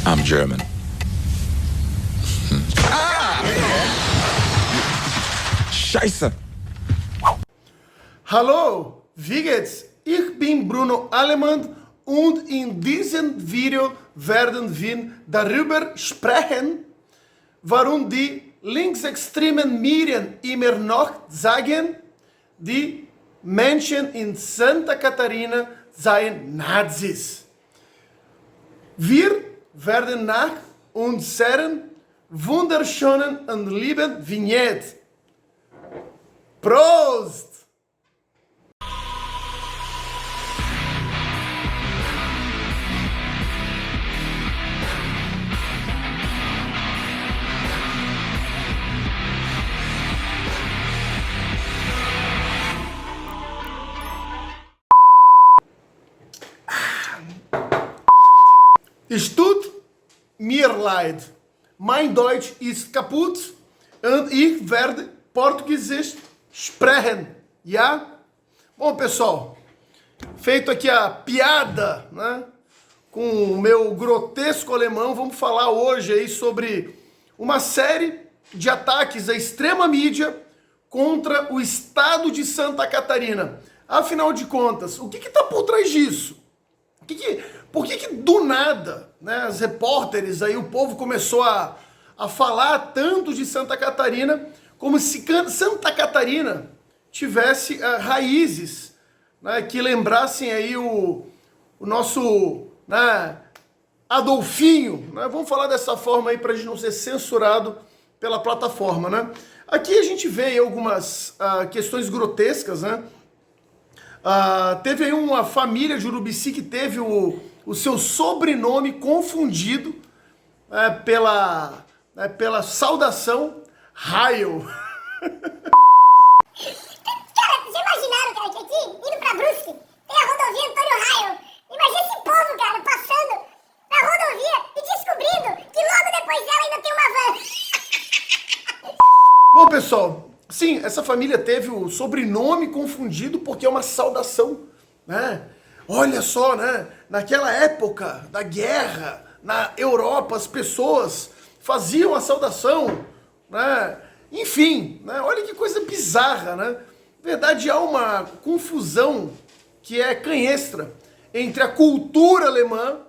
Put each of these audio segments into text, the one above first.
I'm German. Scheiße. Hallo, wie geht's? Ich bin Bruno Alemann und in diesem Video werden wir darüber sprechen, warum die linksextremen Medien immer noch sagen, die Menschen in Santa Catarina seien Nazis. Wir werden nach unseren wunderschönen und lieben Vignette. Prost! Es tut mir leid. Mein Deutsch ist kaputt und ich werde Português sprechen, ja? Bom, pessoal, feito aqui a piada, né, com o meu grotesco alemão, vamos falar hoje aí sobre uma série de ataques à extrema mídia contra o estado de Santa Catarina. Afinal de contas, o que está por trás disso? Por que do nada, né, as repórteres aí, o povo começou a falar tanto de Santa Catarina, como se Santa Catarina tivesse raízes, né, que lembrassem aí o nosso, né, Adolfinho, né? Vamos falar dessa forma aí para a gente não ser censurado pela plataforma, né? Aqui a gente vê aí algumas questões grotescas, né? Teve aí uma família de Urubici que teve o seu sobrenome confundido pela saudação Raio. Cara, vocês imaginaram, cara, que aqui, indo pra Brusque, tem a rodovia Antônio Raio. Imagina esse povo, cara, passando na rodovia e descobrindo que logo depois dela ainda tem uma van. Bom, pessoal, sim, essa família teve o sobrenome confundido porque é uma saudação, né? Olha só, né? Naquela época da guerra, na Europa, as pessoas faziam a saudação, né? Enfim, né? Olha que coisa bizarra, né? Na verdade, há uma confusão que é canhestra entre a cultura alemã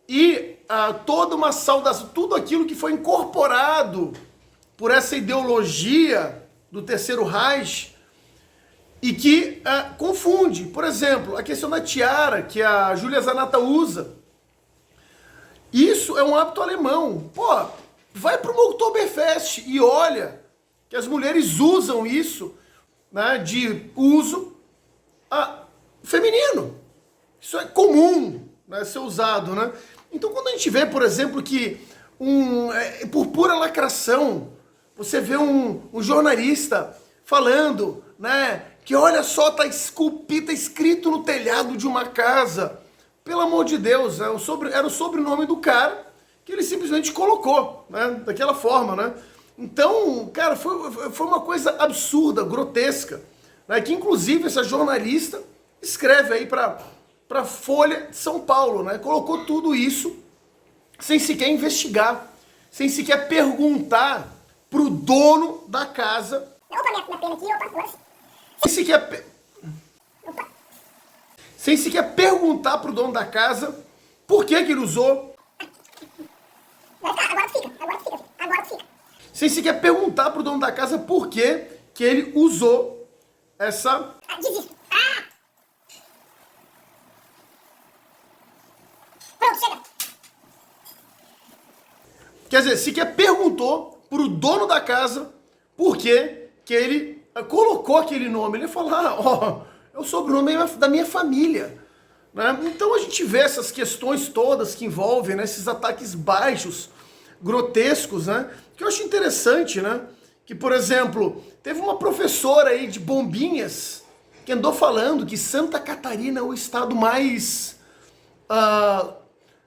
e toda uma saudação, tudo aquilo que foi incorporado por essa ideologia do Terceiro Reich e que confunde. Por exemplo, a questão da tiara, que a Júlia Zanata usa. Isso é um hábito alemão. Pô, vai para o Oktoberfest e olha que as mulheres usam isso, né, de uso feminino. Isso é comum, né, ser usado, né? Então quando a gente vê, por exemplo, que por pura lacração, você vê um jornalista falando, né, que olha só, tá escrito no telhado de uma casa. Pelo amor de Deus, era o sobrenome do cara que ele simplesmente colocou, né, daquela forma, né? Então, cara, foi uma coisa absurda, grotesca, né, que inclusive essa jornalista escreve aí para Folha de São Paulo, né? Colocou tudo isso sem sequer investigar, sem sequer perguntar pro dono da casa. Opa, minha pena aqui, opa, agora sim. Sem sequer perguntar pro dono da casa por que ele usou. Agora fica. Sem sequer perguntar pro dono da casa por que ele usou essa. Desisto. Pronto, chega. Quer dizer, sequer perguntou pro dono da casa por que ele colocou aquele nome. Ele falou, é o sobrenome da minha família, né? Então a gente vê essas questões todas que envolvem, né, esses ataques baixos, grotescos, né? Que eu acho interessante, né? Que, por exemplo, teve uma professora aí de Bombinhas que andou falando que Santa Catarina é o estado mais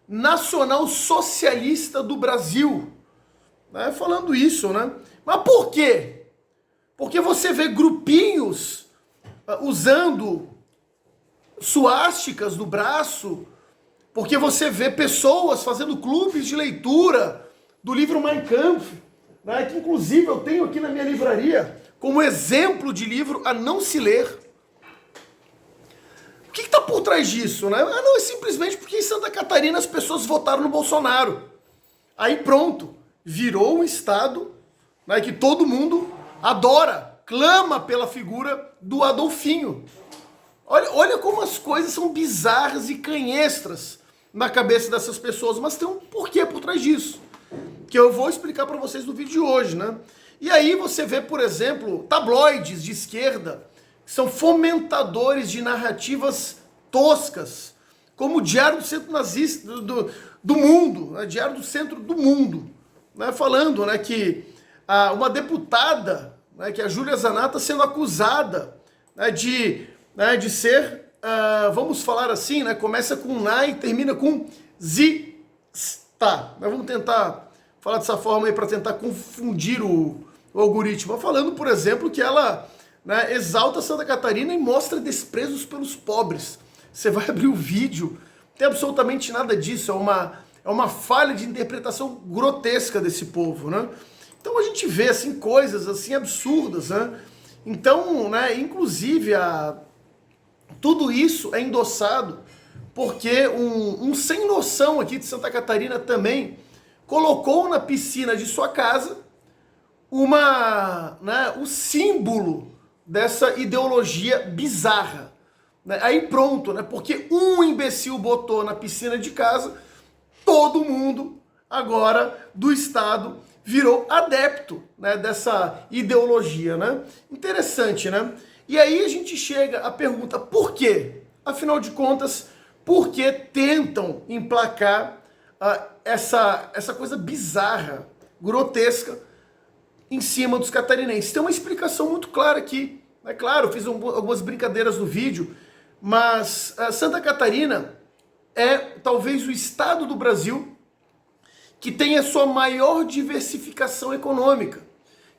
nacional socialista do Brasil, né? Falando isso, né? Mas por quê? Porque você vê grupinhos usando suásticas no braço, Porque você vê pessoas fazendo clubes de leitura do livro Mein Kampf, né, que inclusive eu tenho aqui na minha livraria como exemplo de livro a não se ler. O que está por trás disso? Né? Não, é simplesmente porque em Santa Catarina as pessoas votaram no Bolsonaro. Aí pronto, virou um estado, né, que todo mundo adora, clama pela figura do Adolfinho. Olha como as coisas são bizarras e canhestras na cabeça dessas pessoas, mas tem um porquê por trás disso, que eu vou explicar para vocês no vídeo de hoje, né? E aí você vê, por exemplo, tabloides de esquerda, que são fomentadores de narrativas toscas, como o Diário do Centro Nazista do Mundo, né? Diário do Centro do Mundo, né? Falando, né, que uma deputada, né, que é a Júlia Zanata, sendo acusada, né, de ser, vamos falar assim, né, começa com Na e termina com Zista. Vamos tentar falar dessa forma aí para tentar confundir o algoritmo. Falando, por exemplo, que ela, né, exalta Santa Catarina e mostra desprezos pelos pobres. Você vai abrir o vídeo, não tem absolutamente nada disso, é uma falha de interpretação grotesca desse povo, né? Então a gente vê assim coisas assim absurdas, né? Então, né, inclusive tudo isso é endossado porque um sem noção aqui de Santa Catarina também colocou na piscina de sua casa o símbolo dessa ideologia bizarra. Né? Aí pronto, né? Porque um imbecil botou na piscina de casa, todo mundo agora do Estado virou adepto, né, dessa ideologia, né? Interessante, né? E aí a gente chega à pergunta, por quê? Afinal de contas, por que tentam emplacar essa coisa bizarra, grotesca, em cima dos catarinenses? Tem uma explicação muito clara aqui. É claro, eu fiz algumas brincadeiras no vídeo, mas Santa Catarina é talvez o estado do Brasil que tem a sua maior diversificação econômica.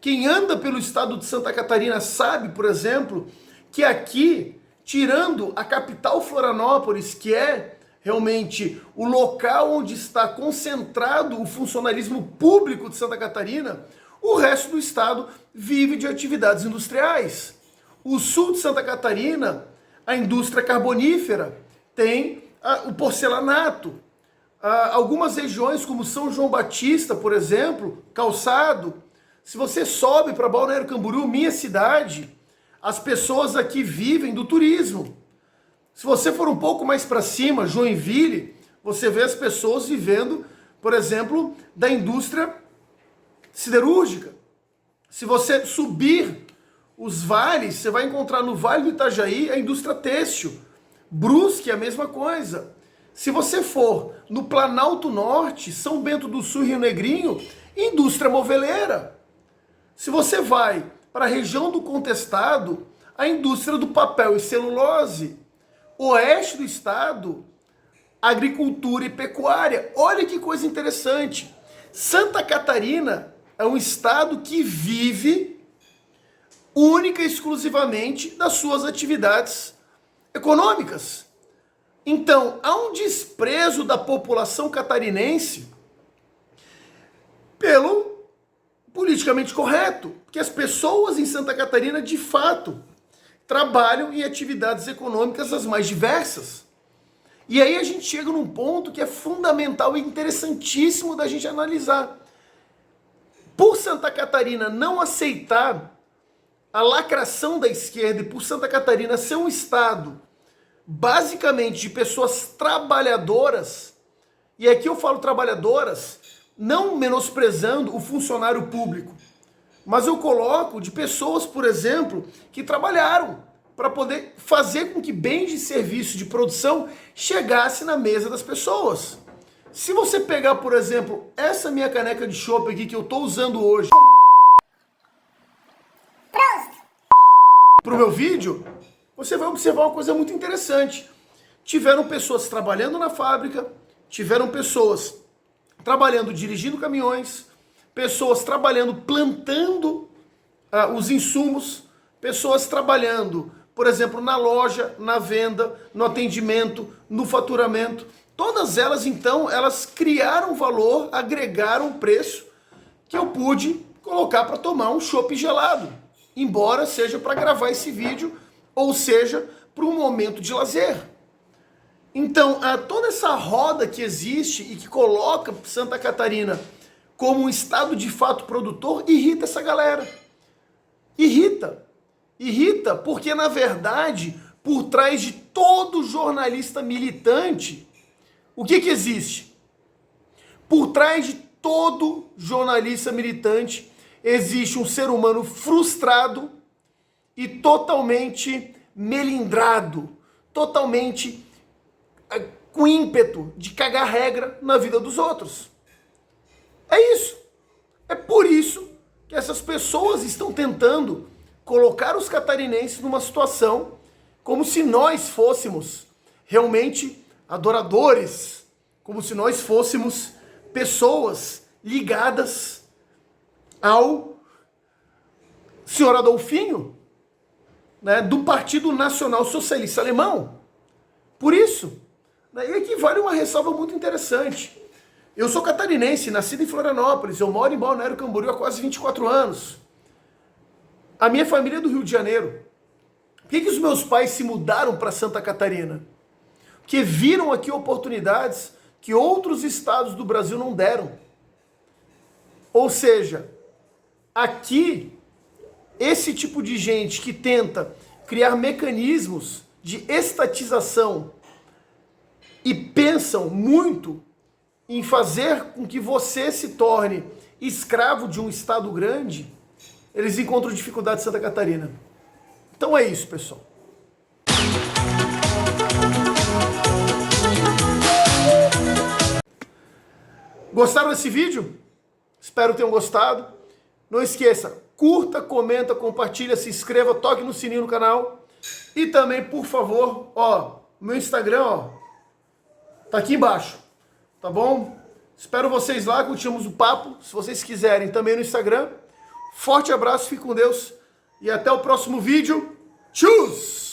Quem anda pelo estado de Santa Catarina sabe, por exemplo, que aqui, tirando a capital Florianópolis, que é realmente o local onde está concentrado o funcionalismo público de Santa Catarina, o resto do estado vive de atividades industriais. O sul de Santa Catarina, a indústria carbonífera, tem o porcelanato. Algumas regiões, como São João Batista, por exemplo, Calçado, se você sobe para Balneário Camboriú, minha cidade, as pessoas aqui vivem do turismo. Se você for um pouco mais para cima, Joinville, você vê as pessoas vivendo, por exemplo, da indústria siderúrgica. Se você subir os vales, você vai encontrar no Vale do Itajaí a indústria têxtil. Brusque é a mesma coisa. Se você for no Planalto Norte, São Bento do Sul e Rio Negrinho, indústria moveleira. Se você vai para a região do Contestado, a indústria do papel e celulose. Oeste do estado, agricultura e pecuária. Olha que coisa interessante. Santa Catarina é um estado que vive única e exclusivamente das suas atividades econômicas. Então, há um desprezo da população catarinense pelo politicamente correto, porque as pessoas em Santa Catarina, de fato, trabalham em atividades econômicas as mais diversas. E aí a gente chega num ponto que é fundamental e interessantíssimo da gente analisar. Por Santa Catarina não aceitar a lacração da esquerda e por Santa Catarina ser um estado basicamente de pessoas trabalhadoras, e aqui eu falo trabalhadoras, não menosprezando o funcionário público, mas eu coloco de pessoas, por exemplo, que trabalharam para poder fazer com que bens de serviço de produção chegasse na mesa das pessoas. Se você pegar, por exemplo, essa minha caneca de chopp aqui que eu estou usando hoje para o meu vídeo, você vai observar uma coisa muito interessante. Tiveram pessoas trabalhando na fábrica, tiveram pessoas trabalhando dirigindo caminhões, pessoas trabalhando plantando os insumos, pessoas trabalhando, por exemplo, na loja, na venda, no atendimento, no faturamento. Todas elas, então, elas criaram valor, agregaram preço que eu pude colocar para tomar um chopp gelado. Embora seja para gravar esse vídeo, ou seja, para um momento de lazer. Então, toda essa roda que existe e que coloca Santa Catarina como um estado de fato produtor, irrita essa galera. Irrita. Irrita porque, na verdade, por trás de todo jornalista militante, o que existe? Por trás de todo jornalista militante, existe um ser humano frustrado e totalmente melindrado, totalmente com ímpeto de cagar regra na vida dos outros. É isso. É por isso que essas pessoas estão tentando colocar os catarinenses numa situação como se nós fôssemos realmente adoradores, como se nós fôssemos pessoas ligadas ao senhor Adolfinho, né, do Partido Nacional Socialista Alemão. Por isso, né, e aqui vale uma ressalva muito interessante. Eu sou catarinense, nascido em Florianópolis, eu moro em Balneário Camboriú há quase 24 anos. A minha família é do Rio de Janeiro. Por que os meus pais se mudaram para Santa Catarina? Porque viram aqui oportunidades que outros estados do Brasil não deram. Ou seja, aqui, esse tipo de gente que tenta criar mecanismos de estatização e pensam muito em fazer com que você se torne escravo de um estado grande, eles encontram dificuldade em Santa Catarina. Então é isso, pessoal. Gostaram desse vídeo? Espero que tenham gostado. Não esqueça, curta, comenta, compartilha, se inscreva, toque no sininho no canal. E também, por favor, meu Instagram, tá aqui embaixo. Tá bom? Espero vocês lá, curtimos o papo. Se vocês quiserem, também no Instagram. Forte abraço, fique com Deus. E até o próximo vídeo. Tchus!